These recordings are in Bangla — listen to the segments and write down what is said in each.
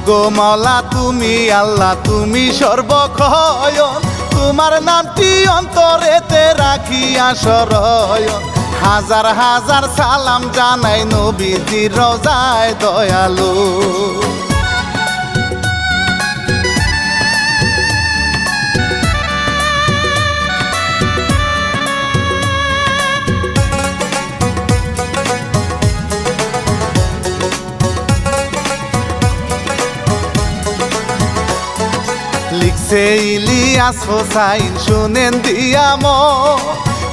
ওগো মাওলা তুমি আল্লাহ তুমি সর্বক্ষয়ন, তোমার নামটি অন্তরেতে রাখিয়া শরয়ন। হাজার হাজার সালাম জানাই নবীজির রওজায় দয়ালু। লিখছে ইলিয়াস হোসাইন শুনেন দিয়াম,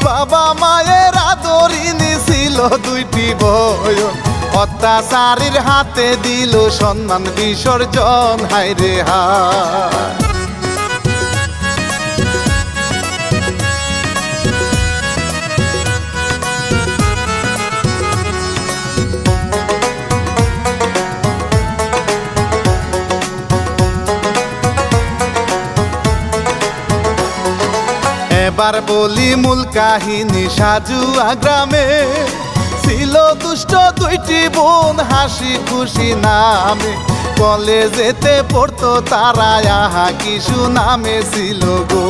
বাবা মায়ের আদরিনী ছিল দুইটি বয়ন, অত্যাচারীর হাতে দিল সম্মান বিসর্জন। হায়রে হায় এবার বলি মূল কাহিনী। সাজুয়া গ্রামে ছিল দুষ্ট দুইটি বোন, হাসি খুশি নামে কলেজেতে পড়তো তারা, আহা কি সুনামে ছিল গো।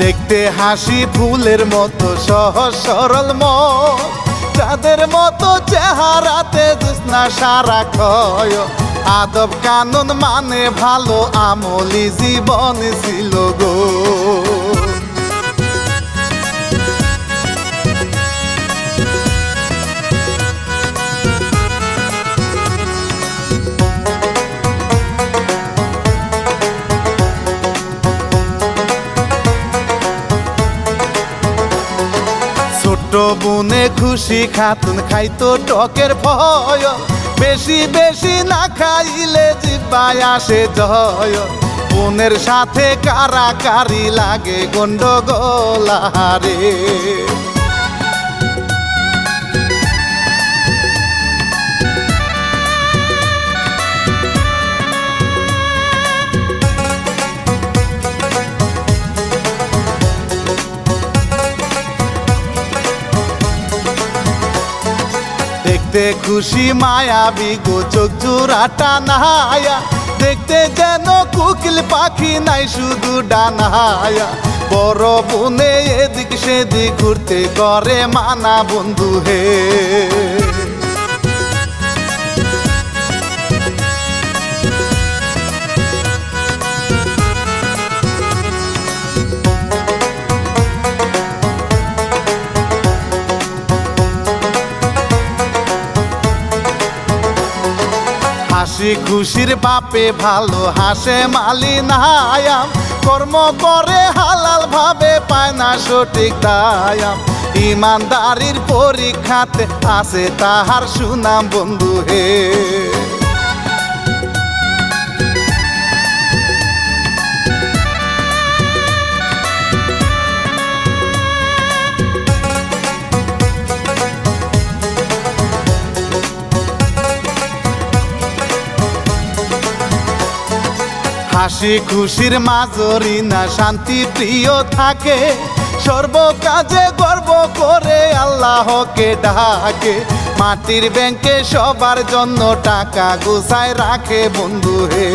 দেখতে হাসি ফুলের মতো সহজ সরল মন, যাদের মতো চেহারাতে জোৎস্না সারা ক্ষয়, আদব কানুন মানে ভালো আমলি জীবন ছিল গো। ছোট বোনে খুশি খাতুন খাইতো টকের ভয়, বেশি বেশি না খাইলে জিব্বায় আসে জয়। বোনের সাথে কারাকারি লাগে গন্ডগোল হারে। দেখতে খুশি মায়াবী গো চোখ জোড়াটা নাহায়া, দেখতে যেন কোকিল পাখি নাই শুধু ডানায়া। বড় বোনে এদিক সেদিক ঘুরতে করে মানা বন্ধু হে। হাসি খুশির বাপে ভালো হাসে মালি নায়াম, কর্ম করে হালাল ভাবে পায় না সঠিক দায়াম। ইমানদারির পরীক্ষাতে আছে তাহার সুনাম বন্ধু হে। হাসি খুশির মাজরি না শান্তি প্রিয় থাকে, সর্ব কাজে গর্ব করে আল্লাহকে ডাকে। মাটির ব্যাংকে সবার জন্য টাকা গুছায় রাখে বন্ধু হে।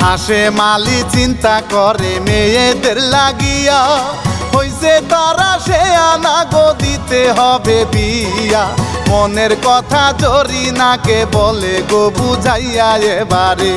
হাসে মালি চিন্তা করে মেয়েদের লাগিয়া, হইছে তারা সে আনা গো দিতে হবে বিয়া। মনের কথা জরি নাকে বলে গো বুঝাইয়া এবারে।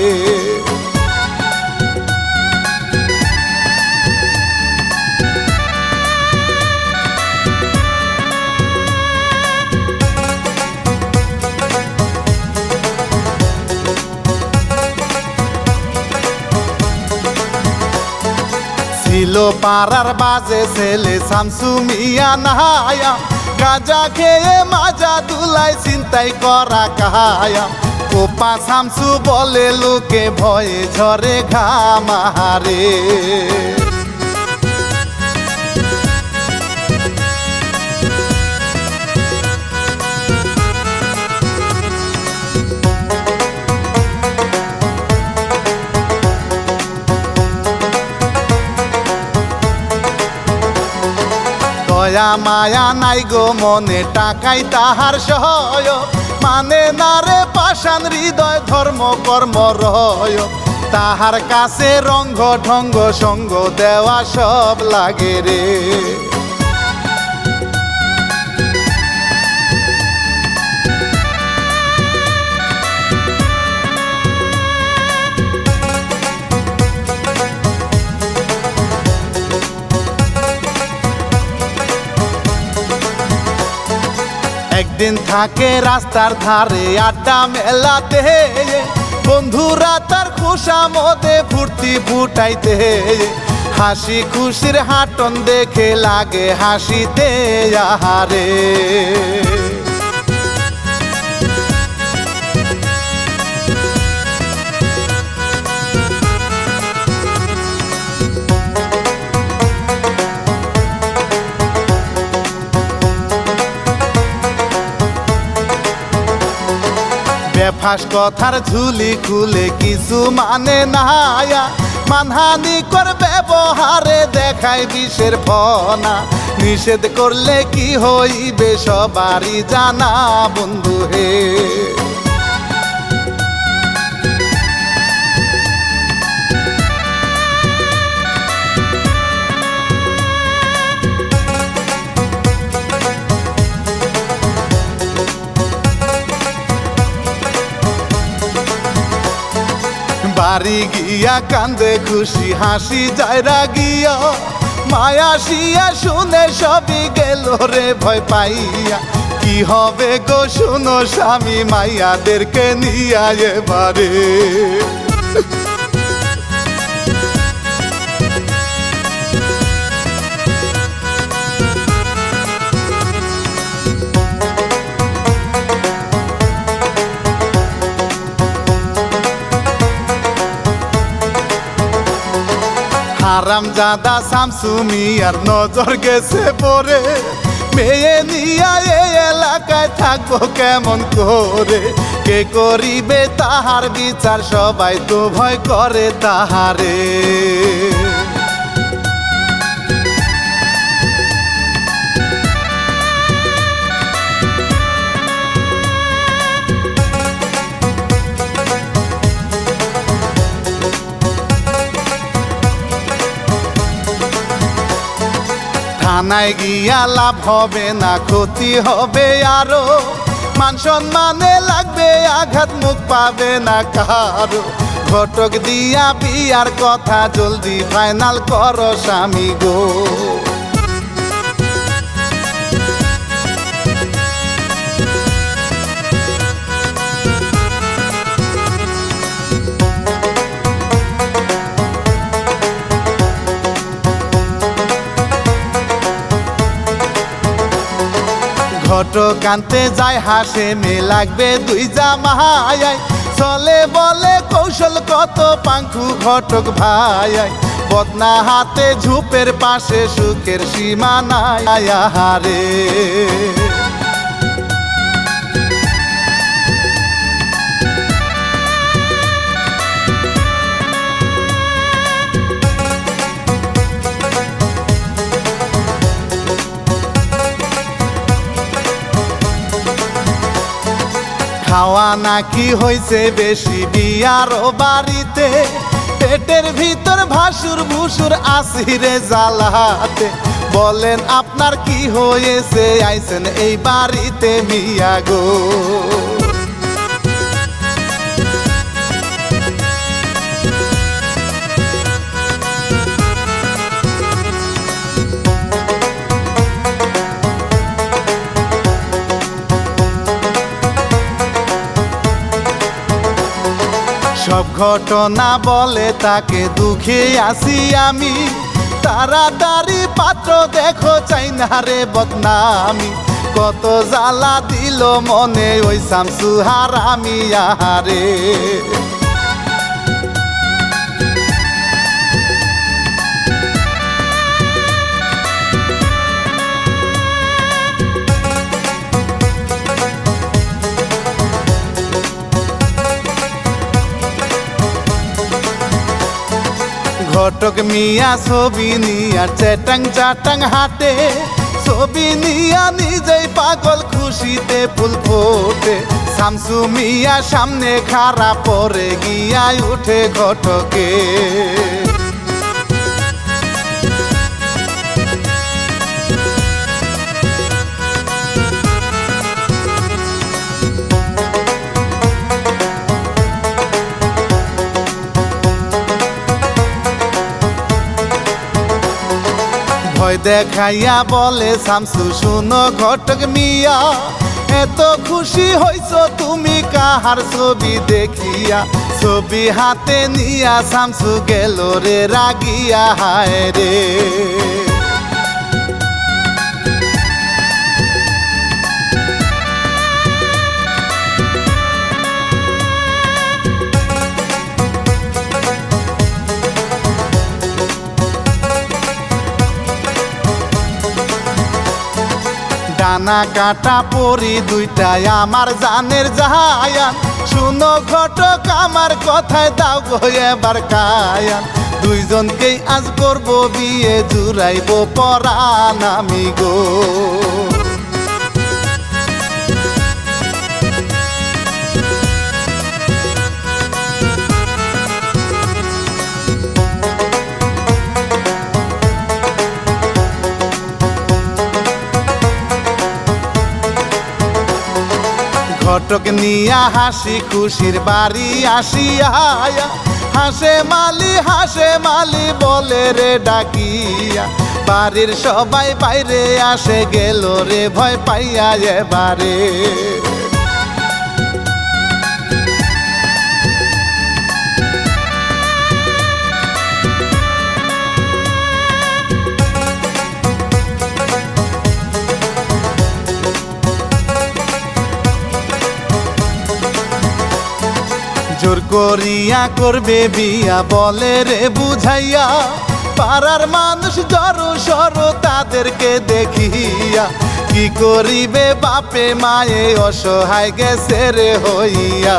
ছিল পাড়ার বাজে ছেলে শামসু মিয়া নাহায়া, গাজা খেয়ে মাজা দুলাই চিন্তাই করা কাহায়া কোপা শামসু বলে লোকে ভয়ে ঝরে ঘামারে দয়া মায়া নাই গো মনে টাকাই তাহার সহায় মানে না রে পাষাণ হৃদয় ধর্ম কর্ম রয় তাহার কাছে রঙ্গ ঢঙ্গ সঙ্গ দেওয়া সব লাগে রে একদিন থাকে রাস্তার ধারে আড্ডা মেলাতে বন্ধুরা তার খোসা মদে ফুর্তি ফুটাইতে হাসি খুশির হাটন দেখে লাগে হাসিতে আহারে বেফাস কথার ঝুলি খুলে কিছু মানে নায়া মানহানি কর ব্যবহারে দেখায় বিষের ফনা নিষেধ করলে কি হইবে সবারই জানা বন্ধু হে বাড়ি গিয়া কান্দে খুশি হাসি যায়রা গিয়া মায়া শিয়া শুনে সবই গেল রে ভয় পাইয়া কি হবে গো শুনো স্বামী মাইয়াদেরকে নিয়া এবারে হারাম জাদা শামসু মিয়ার নজর গেছে পরে মেয়ে নিয়া এই এলাকায় থাকবো কেমন করে কে করিবে তাহার বিচার সবাই তো ভয় করে তাহারে থানায় গিয়া লাভ হবে না ক্ষতি হবে আরো মান সম্মানে লাগবে আঘাত মুখ পাবে না কারো ঘটক দিয়া বিয়ার কথা জলদি ফাইনাল করো স্বামী গো ঘটক আনতে যায় হাসে মে লাগবে দুই জামাই চলে বলে কৌশল কত পাঙ্খু ঘটক ভাই বদনা হাতে ঝুপের পাশে সুখের সীমা নাই হারে খাওয়া নাকি হইছে বেশি বিয়ার বাড়িতে পেটের ভিতর ভাসুর ভুসুর আসিরে জ্বালাতে বলেন আপনার কি হয়েছে আইছেন এই বাড়িতে মিয়া গো সব ঘটনা বলে তাকে দুঃখে আসি আমি তাড়াতাড়ি পাত্র দেখো চাই না রে বদনামি কত জ্বালা দিল মনে ওই শামসু হারামিয়া রে। ঘটক মিয়া ছবি নিয়া চেটাং চাটাং হাটে, ছবি নিয়া নিজেই পাগল খুশিতে ফুল ফোটে। শামসু মিয়া সামনে খাড়া পরে গিয়া উঠে ঘটকে। ভয় দেখাইয়া বলে শামসু শুনো ঘটক মিয়া, এত খুশি হইছ তুমি কাহার ছবি দেখিয়া। ছবি হাতে নিয়া শামসু গেল রে রাগিয়া হায় রে। ডানা কাটা পরি দুইটাই আমার জানের জাহায়ান, শুনো ঘটক আমার কথায় দাও গো এবার কায়ান। দুইজনকেই আজ করব বিয়ে, জুড়াইব পরাণ আমি গো। ঘটক নিয়া হাসি খুশির বাড়ি আসিয়া, হাসে মালি বলে রে ডাকিয়া। বাড়ির সবাই বাইরে আসে গেল রে ভয় পাইয়া এবারে। জোর করিয়া করবে বিয়া বলে রে বুঝাইয়া, পাড়ার মানুষ জড়ো সরো তাদেরকে দেখিয়া। কি করিবে বাপে মায়ে অসহায় গেছে রে হইয়া।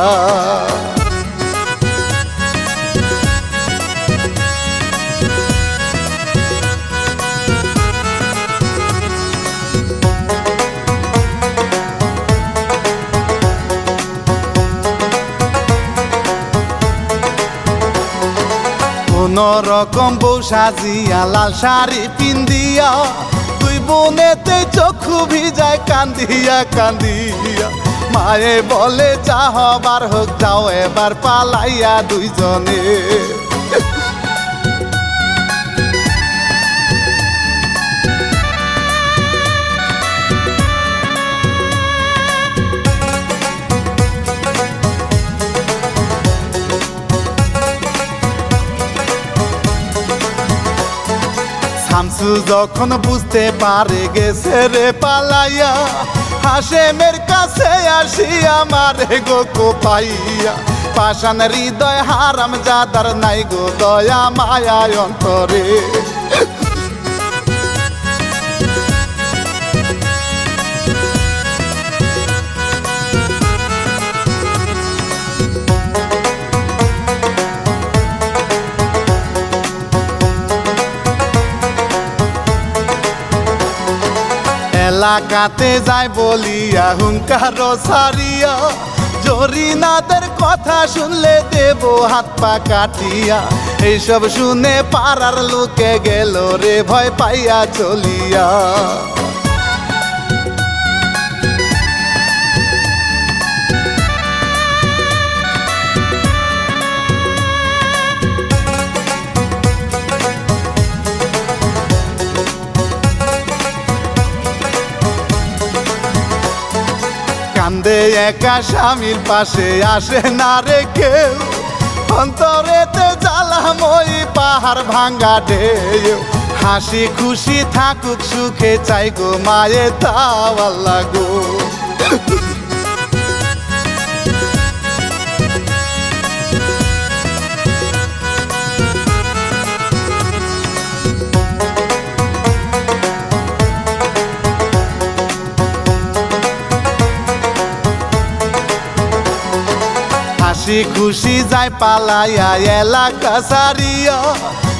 কোন রকম বউ সাজিয়া লাল শাড়ি পিন্দিয়া, তুই বোনেতে চক্ষু ভিজায় কান্দিয়া কান্দিয়া। মায়ে বলে যা হবার হোক যাও এবার পালাইয়া দুইজনে। শামসু যখন বুঝতে পারে গেছে রে পালাইয়া, হাশেমের কাছে আসি আমারে গো কোপাইয়া। পাষাণ হৃদয় হারাম জাদার নাই গো দয়া মায়া অন্তরে। এলাকাতে যায় বলিয়া হুঙ্কার সারিয়া, জরিনাদের কথা শুনলে দেব হাত পা কাটিয়া। এইসব শুনে পাড়ার লোকে গেল রে ভয় পাইয়া চলিয়া। কান্দে একা স্বামীর পাশে আসে না রে কেউ, অন্তরেতে জ্বালাময়ী পাহাড় ভাঙ্গা ঢেউ। হাসি খুশি থাকুক সুখে চাই গো মায়ের দাও আল্লাহ গো। হাসি খুশি যায় পালাইয়া এলাকা সারিয়া,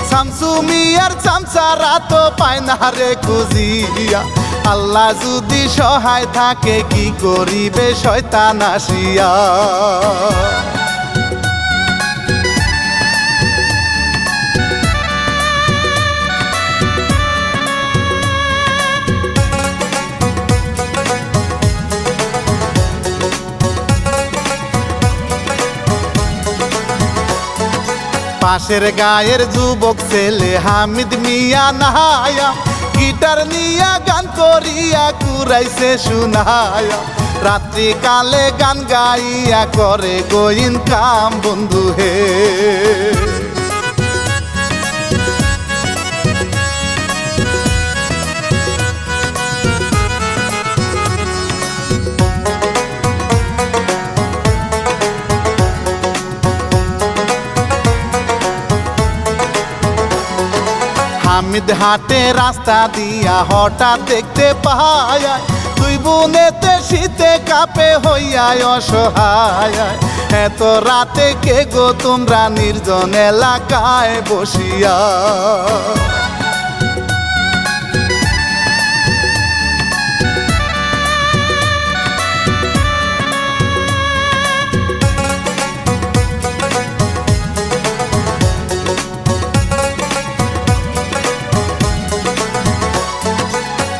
শামসু মিয়ার চামচারা তো পায় না রে খুঁজিয়া। আল্লাহ যদি সহায় থাকে কি করিবে শয়তান আসিয়া। পাশের গায়ের যুবক ছেলে হামিদ মিয়া নাহায়া, গিটার নিয়া গান করিয়া কুরাইছে শুনায়া। রাত্রি কালে গান গাইয়া করে গোইন কাম বন্ধু হে। হামিদ হাটে রাস্তা দিয়া হঠাৎ দেখতে পায়, দুই বোনেতে শীতে কাপে হইয়া অসহায়। এত রাতে কে গো তোমরা নির্জন এলাকায় বসিয়া।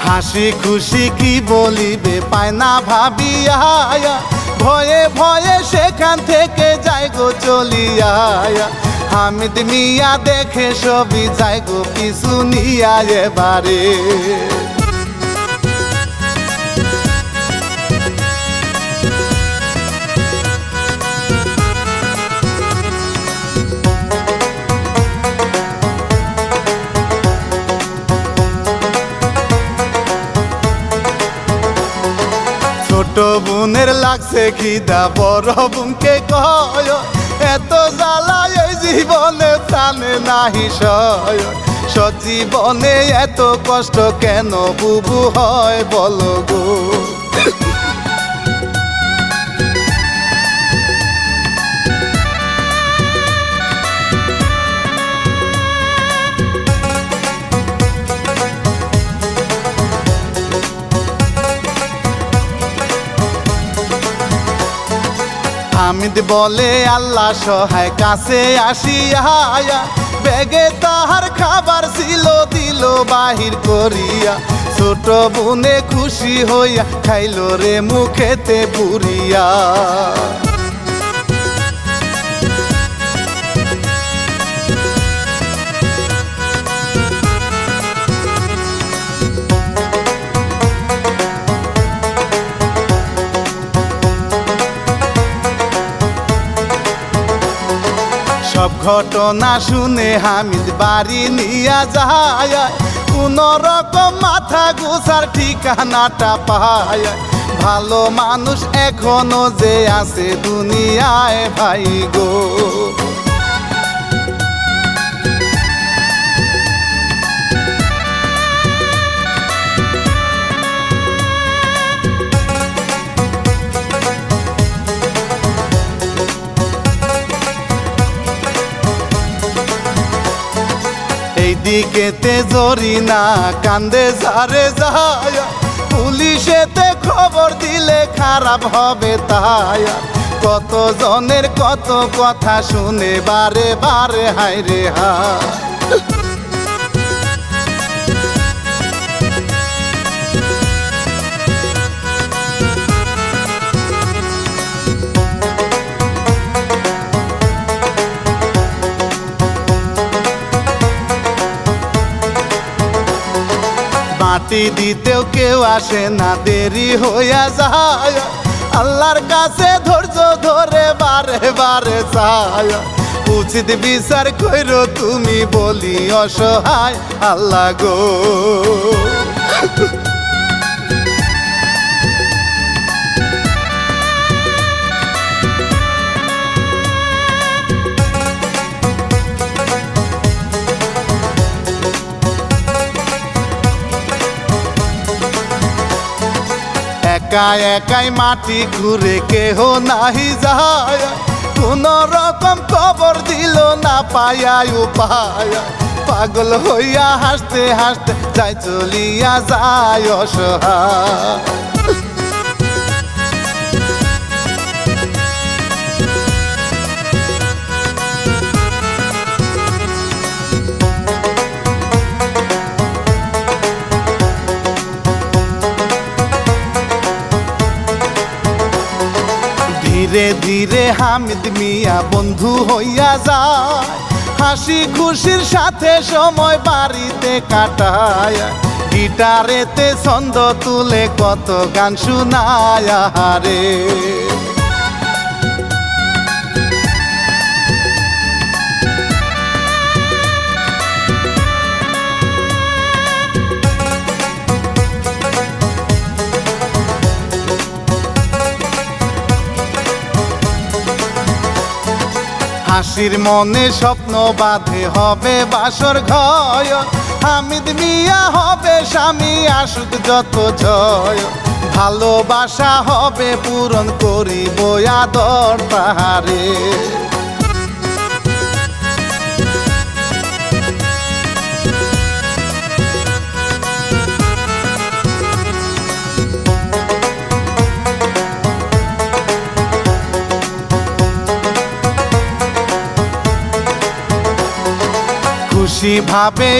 হাসি খুশি কি বলিবে পায় না ভাবিয়া, ভয়ে ভয়ে সেখান থেকে যাই গো চলিয়া। হামিদ মিয়া দেখে সবই যাই গো পিছু নিয়া এবারে। ছোট বোনের লাগছে খিদা বড় বোনকে কয়, এত জ্বালা এই জীবনে প্রাণে নাহি সয়। সজীবনে এত কষ্ট কেন বুবু হয় বলো গো। হামিদ বলে আল্লাহ সহায় কাছে আসিয়া, ব্যাগে তাহার খাবার ছিল দিল বাহির করিয়া। ছোট বোনে খুশি হইয়া খাইল রে মুখেতে পুরিয়া। সব ঘটনা শুনে হামিদ বাড়ি নিয়া যায়, কোন রকম মাথা গুছার ঠিকানাটা পায়। ভালো মানুষ এখনো যে আছে দুনিয়ায় ভাই গো। এইদিকেতে জরিনা কান্দে যারে যায়, পুলিশেতে খবর দিলে খারাপ হবে তাই। কত জনের কত কথা শুনে বারে বারে হায় রে হায়। মাটি দিতেও কেউ আসে না, দেরি হইয়া যায়। আল্লাহর কাছে ধৈর্য ধরে বারে বারে চায়, উচিত বিচার কইরো তুমি বলি অসহায় আল্লাহ গো। একা একাই মাটি ঘুরে কেহ নাহি যায়, কোন রকম খবর দিল না পায়াই উপায়। পাগল হইয়া হাসতে হাসতে যাই চলিয়া যায় অসহায়। ধীরে ধীরে হামিদ মিয়া বন্ধু হইয়া যায়, হাসি খুশির সাথে সময় বাড়িতে কাটায়। গিটারেতে ছন্দ তুলে কত গান শুনায় হারে। হাসির মনে স্বপ্ন বাঁধে হবে বাসর ঘয়, হামিদ মিয়া হবে স্বামী আসুক যত জয়। ভালোবাসা হবে পূরণ করিব আদর তাহারে। খুশি ভাবে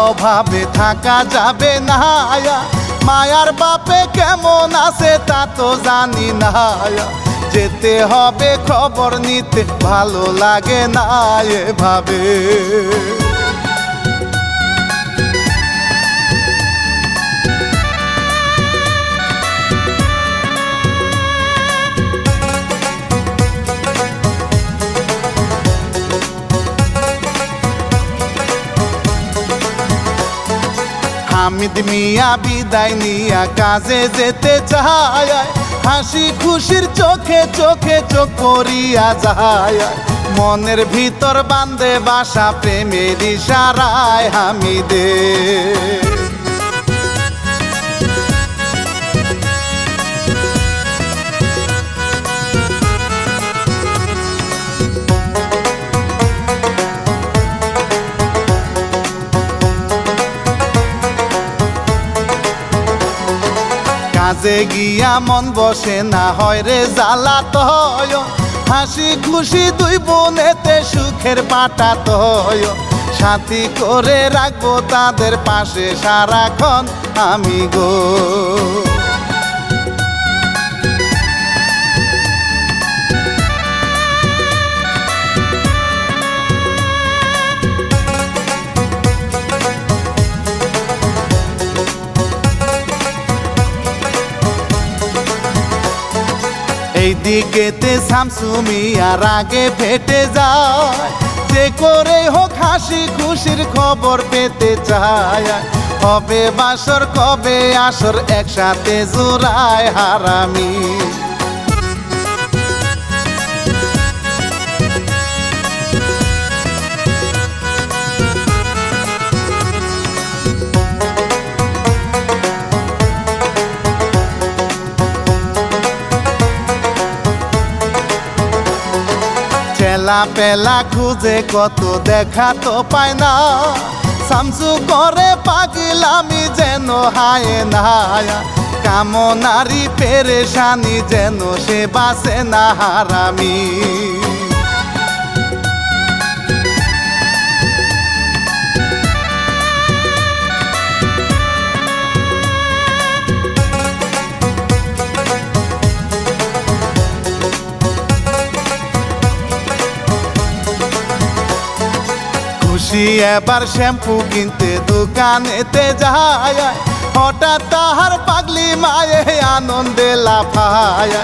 অভাবে থাকা যাবে না, মায়ার বাপে কেমন আছে তা তো জানি না। যেতে হবে খবর নিতে ভালো লাগে না এভাবে। হামিদ মিয়া বিদায় নিয়া কাজে যেতে চায়, হাসি খুশির চোখে চোখে চোখ পড়িয়া যায়। মনের ভিতর বান্ধে বাসা প্রেমের ইশারায় হামিদে। কাজে গিয়া মন বসে না হয় রে জ্বালাত হয়, হাসি খুশি দুই বোনেতে সুখের পাঠাত হয়। সাথী করে রাখবো তাদের পাশে সারাক্ষণ আমি গো। এইদিকেতে শামসু মিয়ার আগে ফেটে যায়, যে করে হোক হাসি খুশির খবর পেতে চায়। হবে বাসর কবে আসর একসাথে জোড়ায় হারামি। চেলা পেলা খুঁজে কত দেখা তো পায় না, শামসু করে পাগলামি যেন হায় না। কামনারি পেরেশানি যেন সে বাসে না হারামি। খুশি এবার শ্যাম্পু কিনতে দোকানেতে যায়, হঠাৎ তাহার পাগলি মায়ে আনন্দে লাফায়।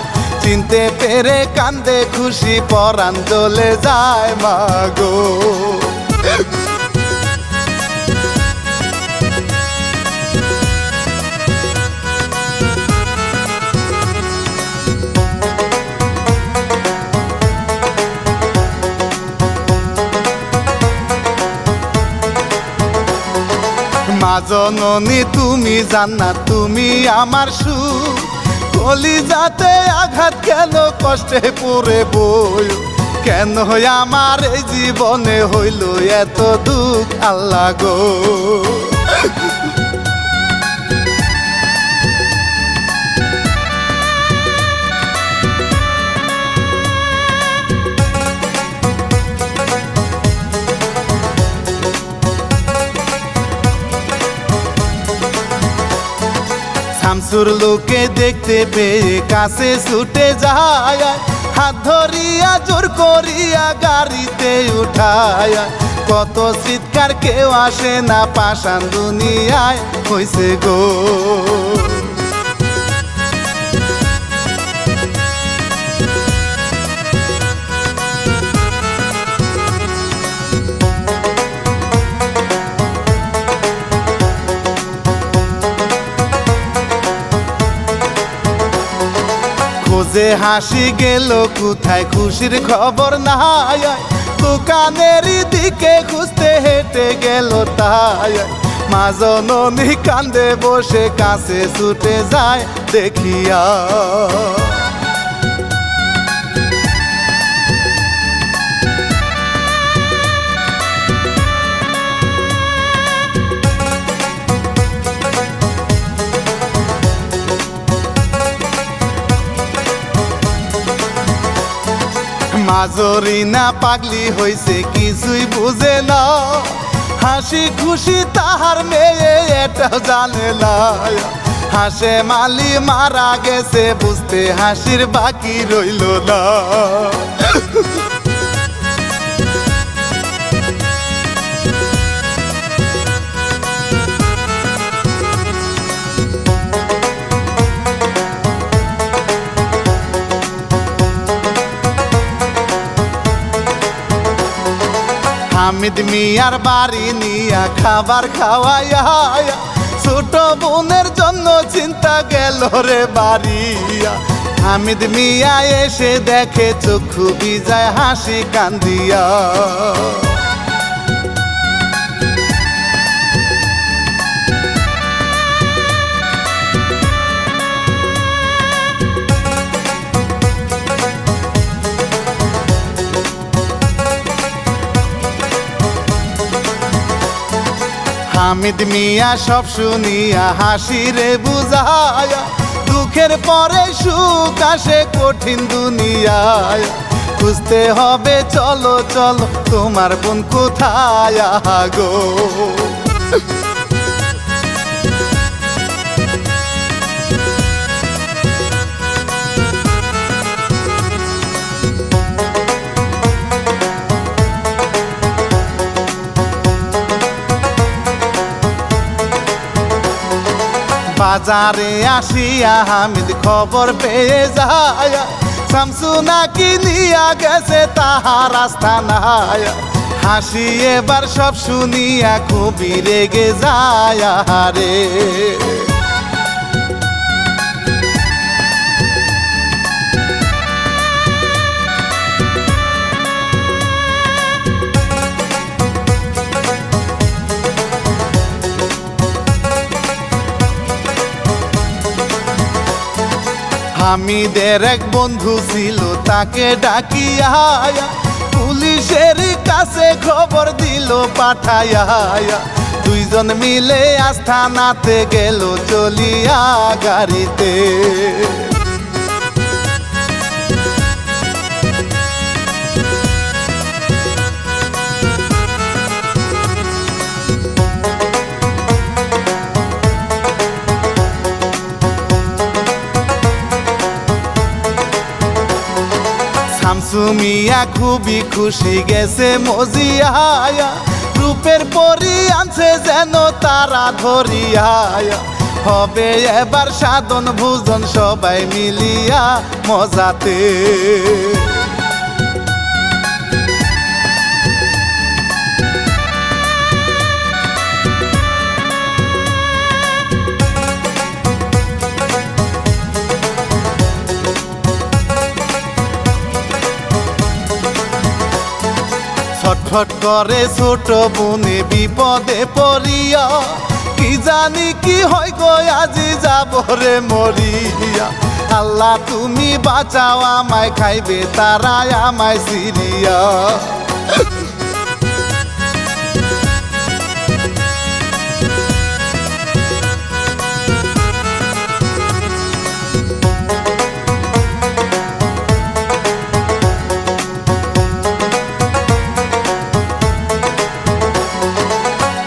চিনতে পেরে কান্দে খুশি পরাণ জ্বলে যায় মাগো। মা জননী তুমি জান্নাত, তুমি আমার সুখ, কলিজাতে আঘাত কেন কষ্টে পড়ে বই, কেন আমার এই জীবনে হইল এত দুঃখ আল্লাহ গো। শামসুর লোকে দেখতে পেয়ে কাছে ছুটে যায়, হাত ধরিয়া জোর করিয়া গাড়িতে উঠায়, কত চিৎকার কেউ আসে না পাষাণ দুনিয়ায় হইছে গো। খোঁজে হাসি গেল কোথায়, খুশির খবর নাই, দোকানের দিকে খুঁজতে হেঁটে গেল তাই, মা জননী কান্দে বসে কাছে ছুটে যায় দেখিয়া। মাজরি না পাগলি হইছে কিছুই বুঝে না, হাসি খুশি তাহার মেয়ে এটা জানে না, হাসে মালি মারা গেছে বুঝতে হাসির বাকি রইল না। হামিদ মিয়ার বাড়ি নিয়া খাবার খাওয়াইয়া, ছোট বোনের জন্য চিন্তা গেল রে বাড়িয়া, হামিদ মিয়া এসে দেখে চক্ষু ভিজায় হাসি কান্দিয়া। হামিদ মিয়া সব শুনিয়া হাসি রে বুঝায়া, দুঃখের পরে সুখ আসে কঠিন দুনিয়ায়, খুঁজতে হবে চলো চলো তোমার বোন কোথায় গো। বাজারে আসিয়া হামিদ খবর পেয়ে যায়, শামসু নাকি নিয়া গেছে তাহার রাস্তা নাই, হাসি এবার সব শুনিয়া খুবই রেগে যায় রে। হামিদের এক বন্ধু ছিল তাকে ডাকিয়া, পুলিশের কাছে খবর দিল পাঠাইয়া, দুইজন মিলে আস্থানাতে গেল চলিয়া গাড়িতে। শামসু মিয়া খুবই খুশি গেছে মজিয়া, রূপের পরি আনছে যেন তারা ধরিয়া, হবে এবার সাধন ভোজন সবাই মিলিয়া মজাতে। ছটফট করে ছোট বোনে বিপদে পড়িয়া, কি জানি কি হয় গো আজি যাব রে মরিয়া। আল্লাহ তুমি বাঁচাও আমায়, খাইবে তারা আমায় সিরিয়া।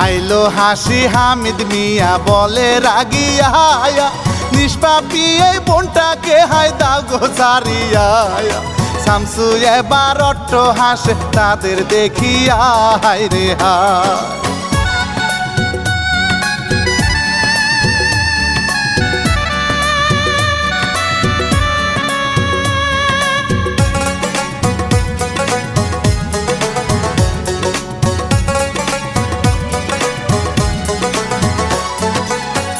আইলো হাসি হামিদ মিয়া বলে রাগিয়া, নিষ্পাপি এই বোনটাকে হাই দাও গো ছাড়িয়া। শামসু এবার অট্ট হাসে তাদের দেখিয়া, হায় রে হায়।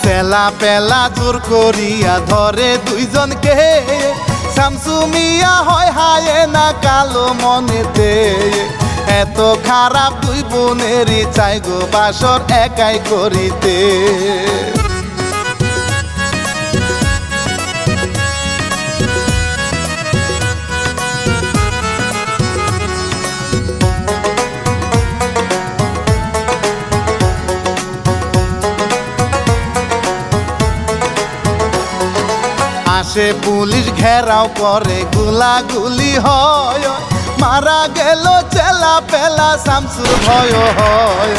পেলা পেলা জোর করিয়া ধরে দুইজনকে, শামসু মিয়া হয় হায় না কালো মনেতে। এত খারাপ দুই বোনেরই চাই গো বাসর একাই করিতে। আসে পুলিশ ঘেরাও করে, গুলাগুলি হয়, মারা গেল চেলা পেলা শামসুর ভয় হয়।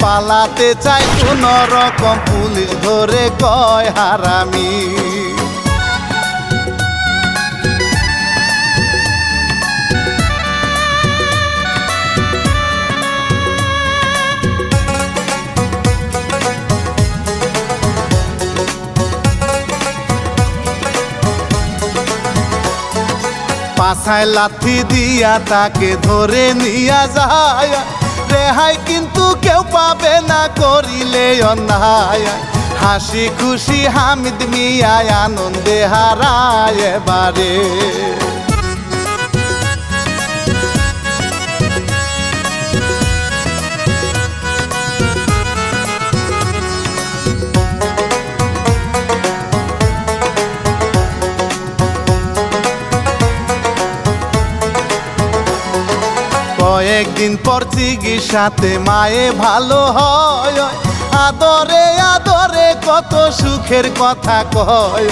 পালাতে চাই কোন রকম পুলিশ ধরে কয় হারামি। পাছায় লাথি দিয়া তাকে ধরে নিয়া যায়, রেহাই কিন্তু কেউ পাবে না করিলে অন্যায়। হাসি খুশি হামিদ মিয়া আনন্দে হারায় এবারে। কয়েকদিন পর চিকিৎসাতে মায়ে ভালো হয়, আদরে আদরে কত সুখের কথা কয়।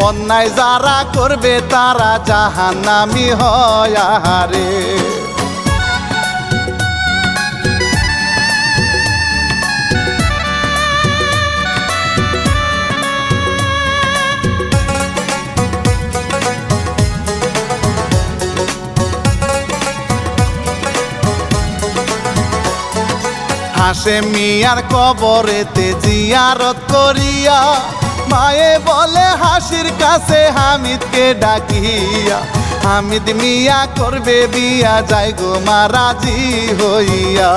অন্যায় যারা করবে তারা জাহান্নামী হয় আহারে। হাসে মিয়ার কবরেতে জিয়ারত করিয়া, মায়ে বলে হাসির কাছে হামিদকে ডাকিয়া। হামিদ মিয়া করবে বিয়া, যাই গো মা রাজি হইয়া।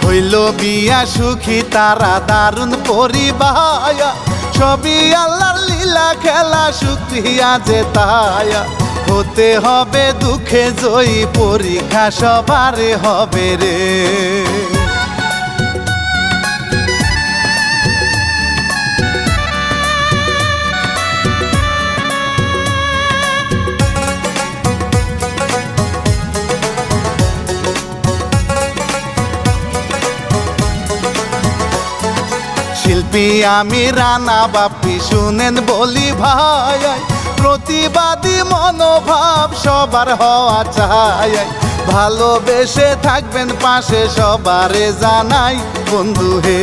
হইল বিয়া সুখী তারা দারুণ পরিবার, সবই আল্লাহর লীলা খেলা শুকরিয়া যে তায়া। হতে হবে দুঃখে জয়ী, পরীক্ষা সবারে হবে রে। শিল্পী আমি রানা বাপি শুনেন বলি ভাই, প্রতিবাদী মনোভাব সবার হওয়া চাই। ভালোবেসে থাকবেন পাশে সবারে জানাই বন্ধু হে।